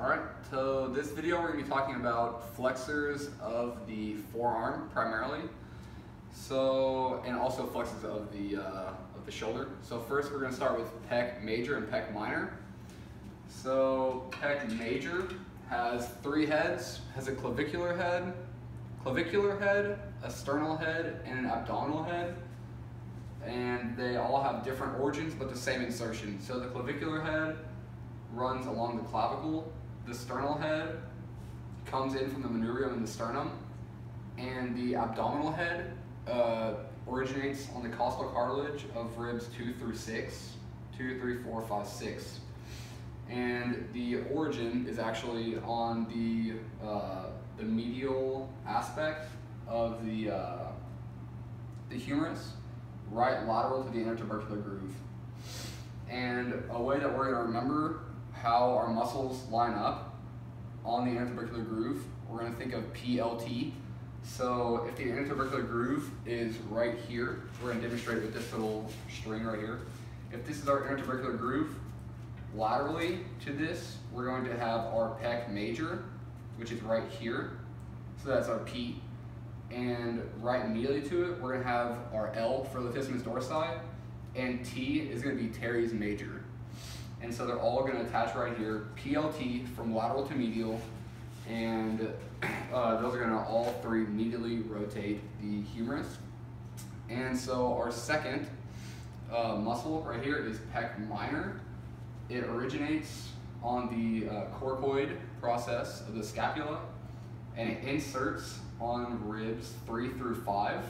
Alright, so this video we're going to be talking about flexors of the forearm primarily. And also flexors of the shoulder. So first we're going to start with pec major and pec minor. So pec major has three heads, has a clavicular head, a sternal head, and an abdominal head. And they all have different origins but the same insertion. So the clavicular head runs along the clavicle, the sternal head comes in from the manubrium in the sternum, and the abdominal head originates on the costal cartilage of ribs 2 through 6, 2, 3, 4, 5, 6. And the origin is actually on the medial aspect of the humerus, right lateral to the intertubercular groove. And a way that we're going to remember how our muscles line up on the intertubercular groove, we're going to think of PLT. So if the intertubercular groove is right here, we're going to demonstrate it with this little string right here. If this is our intertubercular groove, laterally to this, we're going to have our pec major, which is right here. So that's our P. And right immediately to it, we're going to have our L for latissimus dorsi, and T is going to be teres major. And so they're all going to attach right here, PLT from lateral to medial, and those are going to all three medially rotate the humerus. And so our second muscle right here is pec minor. It originates on the coracoid process of the scapula, and it inserts on ribs 3 through 5,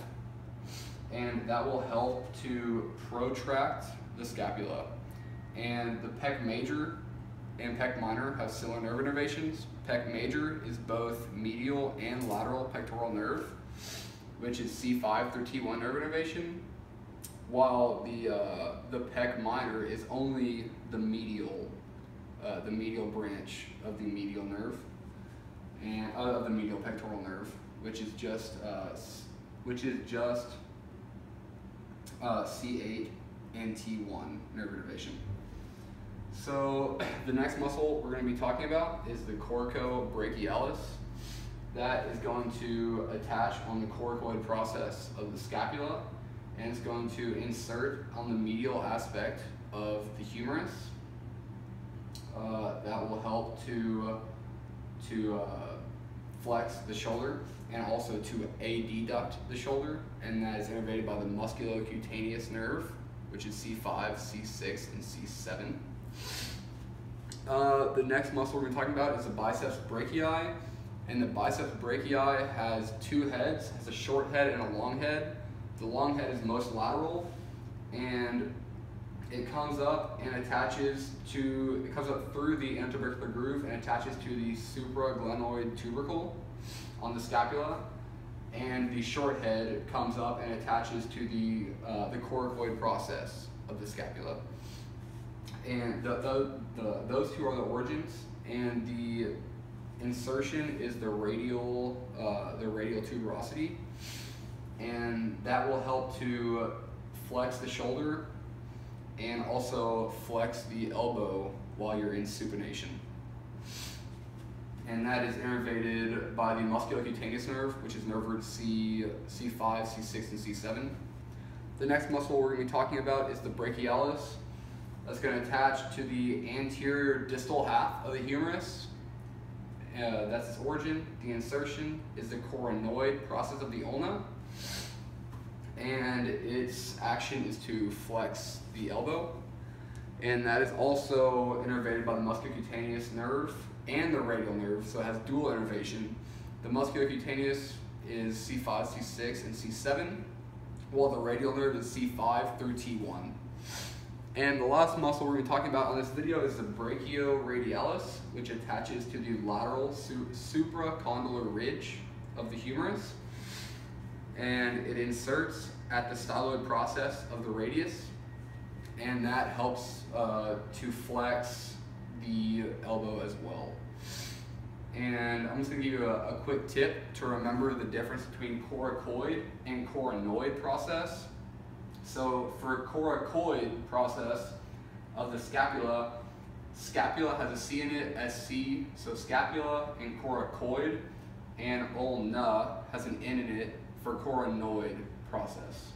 and that will help to protract the scapula. And the pec major and pec minor have similar nerve innervations. Pec major is both medial and lateral pectoral nerve, which is C5 through T1 nerve innervation, while the pec minor is only the medial branch of the medial nerve, and of the medial pectoral nerve, which is just C8 and T1 nerve innervation. So the next muscle we're going to be talking about is the coracobrachialis. That is going to attach on the coracoid process of the scapula, and it's going to insert on the medial aspect of the humerus. That will help to flex the shoulder and also to adduct the shoulder, and that is innervated by the musculocutaneous nerve, which is C5, C6, and C7. The next muscle we're going to be talking about is the biceps brachii, and the biceps brachii has two heads, has a short head and a long head. The long head is most lateral, and it comes up and attaches to, it comes up through the intertubercular groove and attaches to the supraglenoid tubercle on the scapula, and the short head comes up and attaches to the coracoid process of the scapula. And those two are the origins, and the insertion is the radial tuberosity, and that will help to flex the shoulder and also flex the elbow while you're in supination. And that is innervated by the musculocutaneous nerve, which is nerve root C5, C6, and C7. The next muscle we're going to be talking about is the brachialis. That's going to attach to the anterior distal half of the humerus. That's its origin. The insertion is the coronoid process of the ulna, and its action is to flex the elbow. And that is also innervated by the musculocutaneous nerve and the radial nerve, so it has dual innervation. The musculocutaneous is C5, C6, and C7, while the radial nerve is C5 through T1. And the last muscle we're going to be talking about on this video is the brachioradialis, which attaches to the lateral supracondylar ridge of the humerus, and it inserts at the styloid process of the radius, and that helps to flex the elbow as well. And I'm just going to give you a quick tip to remember the difference between coracoid and coronoid process. So for coracoid process of the scapula, Scapula has a C in it, SC, so scapula and coracoid, and ulna has an N in it for coronoid process.